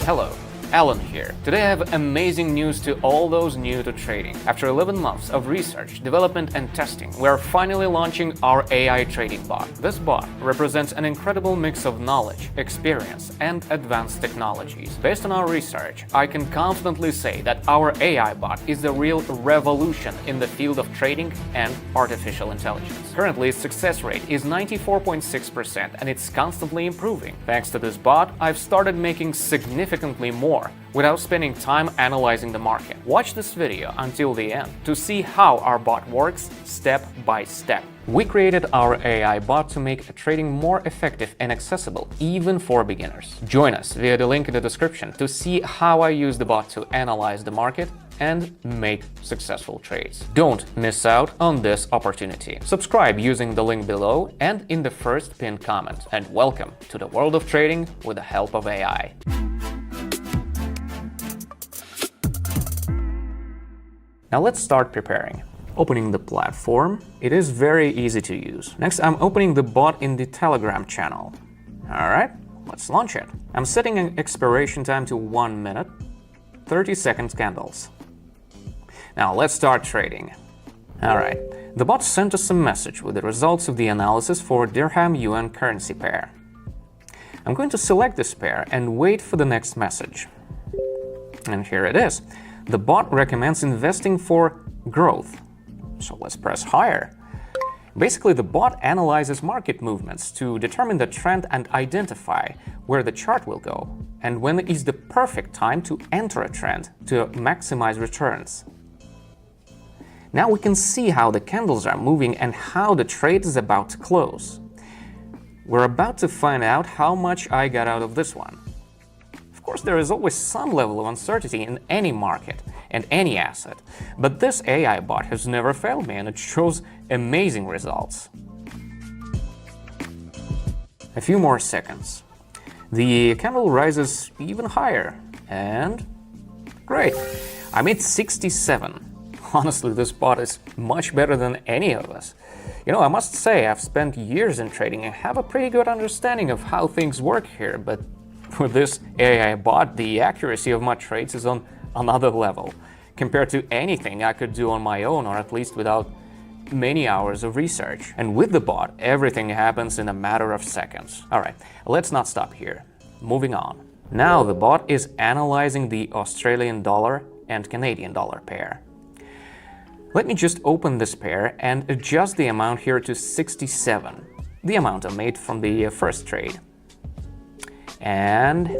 Hello, Alan here. Today I have amazing news to all those new to trading. After 11 months of research, development and testing, we are finally launching our AI trading bot. This bot represents an incredible mix of knowledge, experience, and advanced technologies. Based on our research, I can confidently say that our AI bot is the real revolution in the field of trading and artificial intelligence. Currently, its success rate is 94.6% and it's constantly improving. Thanks to this bot, I've started making significantly more without spending time analyzing the market. Watch this video until the end to see how our bot works step by step. We created our AI bot to make trading more effective and accessible even for beginners. Join us via the link in the description to see how I use the bot to analyze the market and make successful trades. Don't miss out on this opportunity. Subscribe using the link below and in the first pinned comment. And welcome to the world of trading with the help of AI. Now let's start preparing. Opening the platform. It is very easy to use. Next, I'm opening the bot in the Telegram channel. All right, let's launch it. I'm setting an expiration time to 1 minute, 30 seconds candles. Now let's start trading. All right, the bot sent us a message with the results of the analysis for dirham-yuan currency pair. I'm going to select this pair and wait for the next message. And here it is. The bot recommends investing for growth. So let's press higher. Basically, the bot analyzes market movements to determine the trend and identify where the chart will go and when is the perfect time to enter a trend to maximize returns. Now we can see how the candles are moving and how the trade is about to close. We're about to find out how much I got out of this one. Of course, there is always some level of uncertainty in any market and any asset, but this AI bot has never failed me and it shows amazing results. A few more seconds. The candle rises even higher and great. I made 67. Honestly, this bot is much better than any of us. You know, I must say I've spent years in trading and have a pretty good understanding of how things work here, but with this AI bot, the accuracy of my trades is on another level compared to anything I could do on my own, or at least without many hours of research. And with the bot, everything happens in a matter of seconds. All right, let's not stop here. Moving on. Now the bot is analyzing the Australian dollar and Canadian dollar pair. Let me just open this pair and adjust the amount here to 67, the amount I made from the first trade. And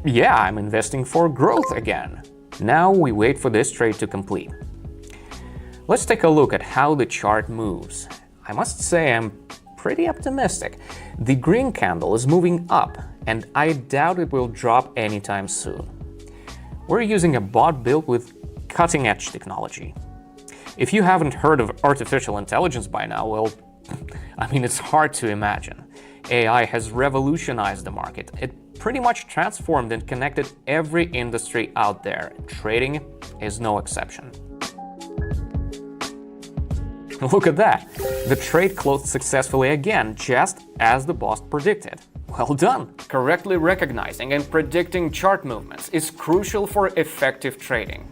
yeah, I'm investing for growth again. Now we wait for this trade to complete. Let's take a look at how the chart moves. I must say I'm pretty optimistic. The green candle is moving up and I doubt it will drop anytime soon. We're using a bot built with cutting-edge technology. If you haven't heard of artificial intelligence by now, well, I mean, it's hard to imagine. AI has revolutionized the market. It pretty much transformed and connected every industry out there. Trading is no exception. Look at that! The trade closed successfully again, just as the bot predicted. Well done! Correctly recognizing and predicting chart movements is crucial for effective trading.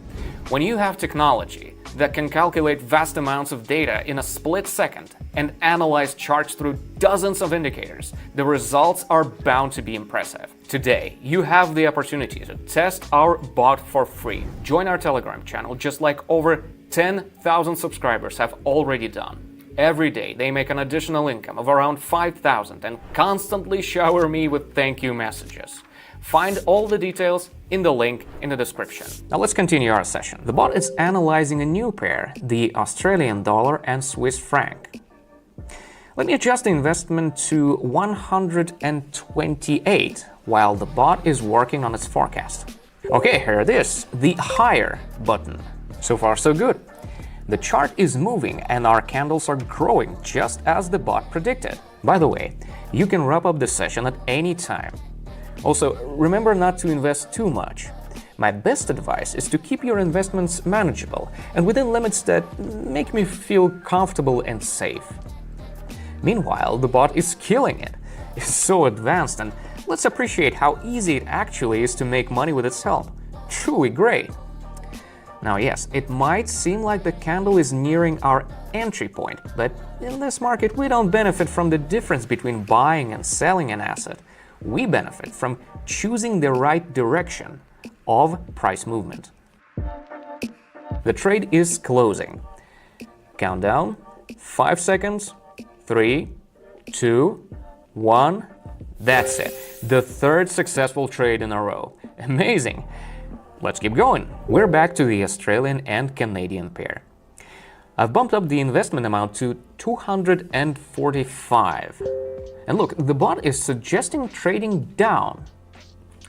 When you have technology that can calculate vast amounts of data in a split second and analyze charts through dozens of indicators, the results are bound to be impressive. Today, you have the opportunity to test our bot for free. Join our Telegram channel just like over 10,000 subscribers have already done. Every day, they make an additional income of around 5,000 and constantly shower me with thank you messages. Find all the details in the link in the description. Now let's continue our session. The bot is analyzing a new pair, the Australian dollar and Swiss franc. Let me adjust the investment to 128 while the bot is working on its forecast. Okay, here it is, the higher button. So far so good. The chart is moving and our candles are growing just as the bot predicted. By the way, you can wrap up the session at any time. Also, remember not to invest too much. My best advice is to keep your investments manageable and within limits that make me feel comfortable and safe. Meanwhile, the bot is killing it. It's so advanced and Let's appreciate how easy it actually is to make money with its help. Truly great! Now yes, it might seem like the candle is nearing our entry point, but in this market we don't benefit from the difference between buying and selling an asset. We benefit from choosing the right direction of price movement. The trade is closing. Countdown, 5 seconds, 3, 2, 1. That's it. The third successful trade in a row. Amazing. Let's keep going. We're back to the Australian and Canadian pair. I've bumped up the investment amount to 245. And look, the bot is suggesting trading down.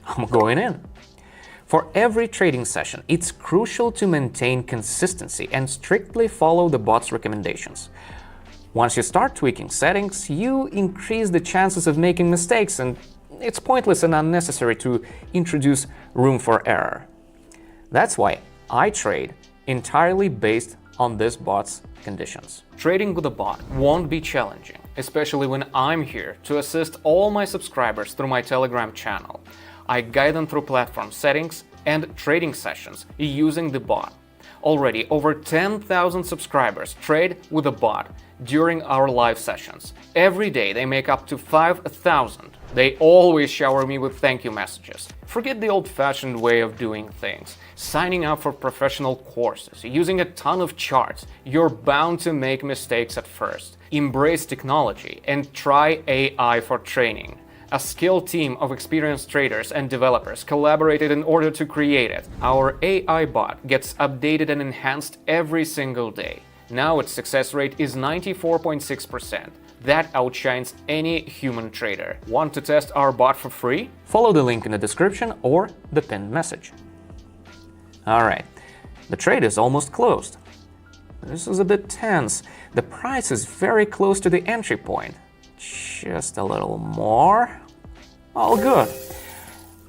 I'm going in. For every trading session, it's crucial to maintain consistency and strictly follow the bot's recommendations. Once you start tweaking settings, you increase the chances of making mistakes, and it's pointless and unnecessary to introduce room for error. That's why I trade entirely based on this bot's conditions. Trading with a bot won't be challenging, especially when I'm here to assist all my subscribers through my Telegram channel. I guide them through platform settings and trading sessions using the bot. Already over 10,000 subscribers trade with a bot during our live sessions. Every day they make up to 5,000. They always shower me with thank you messages. Forget the old-fashioned way of doing things. Signing up for professional courses, using a ton of charts. You're bound to make mistakes at first. Embrace technology and try AI for training. A skilled team of experienced traders and developers collaborated in order to create it. Our AI bot gets updated and enhanced every single day. Now its success rate is 94.6%. That outshines any human trader. Want to test our bot for free? Follow the link in the description or the pinned message. Alright, the trade is almost closed. This is a bit tense. The price is very close to the entry point. Just a little more. All good.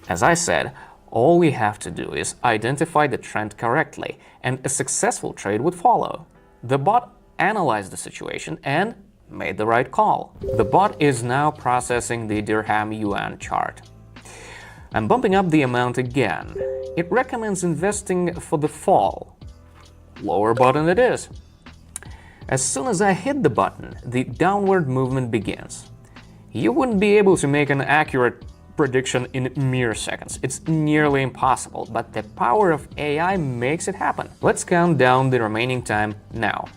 As I said, all we have to do is identify the trend correctly, and a successful trade would follow. The bot analyzed the situation and made the right call. The bot is now processing the dirham yuan chart. I'm bumping up the amount again. It recommends investing for the fall. Lower button it is. As soon as I hit the button, the downward movement begins. You wouldn't be able to make an accurate prediction in mere seconds. It's nearly impossible, but the power of AI makes it happen. Let's count down the remaining time now.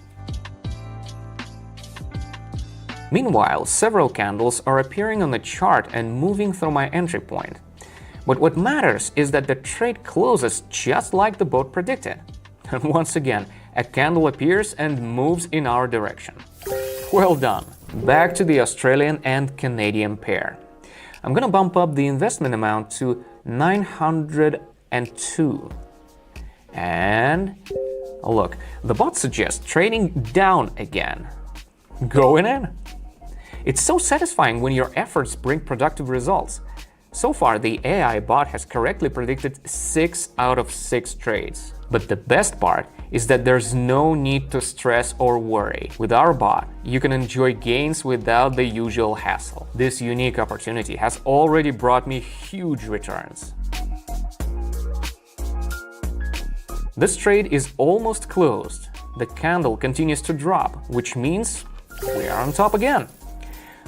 Meanwhile, several candles are appearing on the chart and moving through my entry point. But what matters is that the trade closes just like the bot predicted. And once again, a candle appears and moves in our direction. Well done! Back to the Australian and Canadian pair. I'm gonna bump up the investment amount to 902. And look, the bot suggests trading down again. Going in. It's so satisfying when your efforts bring productive results. So far, the AI bot has correctly predicted 6 out of 6 trades. But the best part is that there's no need to stress or worry. With our bot, you can enjoy gains without the usual hassle. This unique opportunity has already brought me huge returns. This trade is almost closed. The candle continues to drop, which means we are on top again.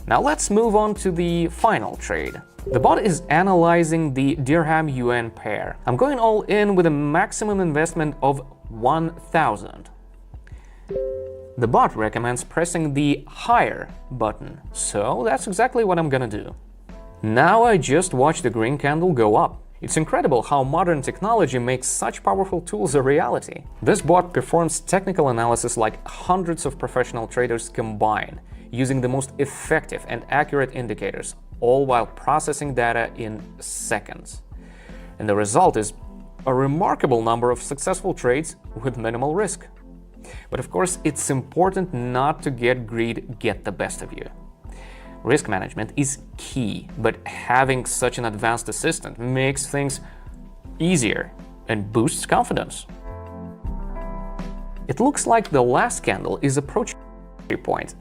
Now let's move on to the final trade. The bot is analyzing the dirham-yuan pair. I'm going all in with a maximum investment of 1,000. The bot recommends pressing the higher button, so that's exactly what I'm gonna do. Now I just watch the green candle go up. It's incredible how modern technology makes such powerful tools a reality. This bot performs technical analysis like hundreds of professional traders combined, using the most effective and accurate indicators, all while processing data in seconds. And the result is a remarkable number of successful trades with minimal risk. But of course, it's important not to get greed get the best of you. Risk management is key, but having such an advanced assistant makes things easier and boosts confidence. It looks like the last candle is approaching the point,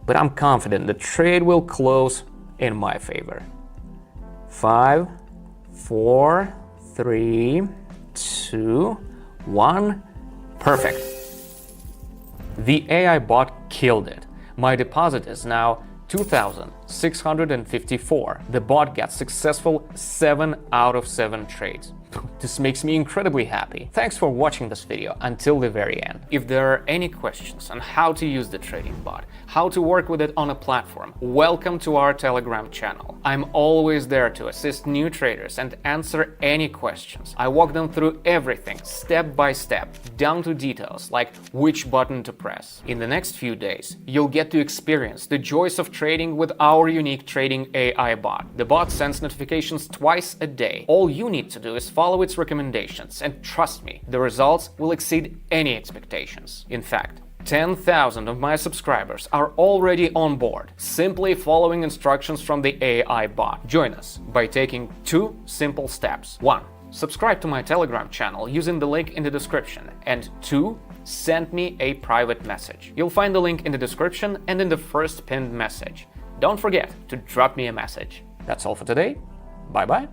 but I'm confident the trade will close in my favor. 5, 4, 3, 2, 1. Perfect. The AI bot killed it. My deposit is now 2,654. The bot gets successful 7 out of 7 trades. This makes me incredibly happy. Thanks for watching this video until the very end. If there are any questions on how to use the trading bot, how to work with it on a platform, welcome to our Telegram channel. I'm always there to assist new traders and answer any questions. I walk them through everything step by step, down to details like which button to press. In the next few days, you'll get to experience the joys of trading with our unique trading AI bot. The bot sends notifications twice a day. All you need to do is follow its recommendations, and trust me, the results will exceed any expectations. In fact, 10,000 of my subscribers are already on board, simply following instructions from the AI bot. Join us by taking 2 simple steps. 1. Subscribe to my Telegram channel using the link in the description, and 2. Send me a private message. You'll find the link in the description and in the first pinned message. Don't forget to drop me a message. That's all for today. Bye-bye.